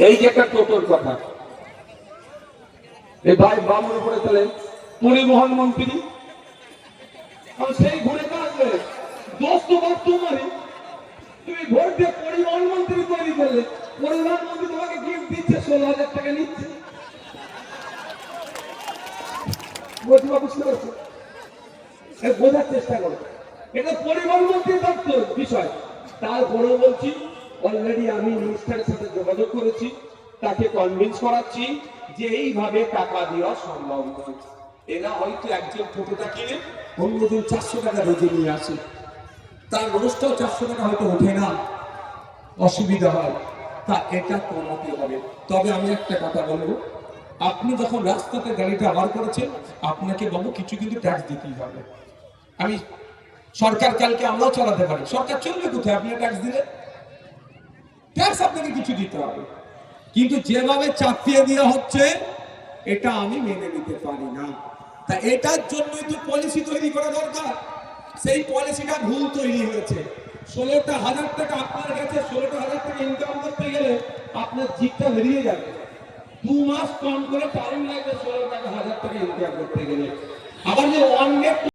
এই যে একটা টোটোর কথা, এই ভাই বামুর উপরে চলেন পরিবহন মন্ত্রী, সেই ঘুরে আসবে দোষ তোমার তোমারই, তুমি ভোট দিয়ে পরিবহন মন্ত্রী তৈরি করলে, পরিবহন মন্ত্রী তোমাকে গিফট দিচ্ছে 16,000 টাকা নিচ্ছে। বুঝতে পারছো? বোঝার চেষ্টা করো, এটা পরিবহন মন্ত্রীর দপ্তর বিষয়। তারপরেও বলছি, অলরেডি আমি মিনিস্টারের সাথে যোগাযোগ করেছি, তাকে কনভিন্স করাচ্ছি যে এইভাবে টাকা দেওয়া সম্ভব নয়। এরা হয়তো একজন টোটোটা কিনে অন্যদিন 400 টাকা রোজে নিয়ে আসে, তার রোজটাও 400 টাকা হয়তো ওঠে না, অসুবিধা হয়, তা এটা কমাতে হবে। তবে আমি একটা কথা বলবো, আপনি যখন রাস্তাতে গাড়িটা বার করেছেন, আপনাকে বাবু কিছু কিন্তু ট্যাক্স দিতেই হবে। আমি সরকার কালকে আমরাও চালাতে পারি, সরকার চলবে কোথায়? আপনি ট্যাক্স দিলে ট্যাক্স আপনাকে কিছু দিতে হবে, কিন্তু যেভাবে চাপিয়ে দেওয়া হচ্ছে এটা আমি মেনে নিতে পারি না। তা এটার জন্যই তো পলিসি তৈরি করা দরকার। সেই পলিসিটা ভুল তৈরি হয়েছে। 16,000 টাকা আপনার কাছে, 16,000 টাকা ইনকাম করতে গেলে আপনার জিপটা বেরিয়ে যাবে। 2 মাস কম করে টাইম লাগবে 16,000 টাকা ইনকাম করতে গেলে। আবার যে অনেক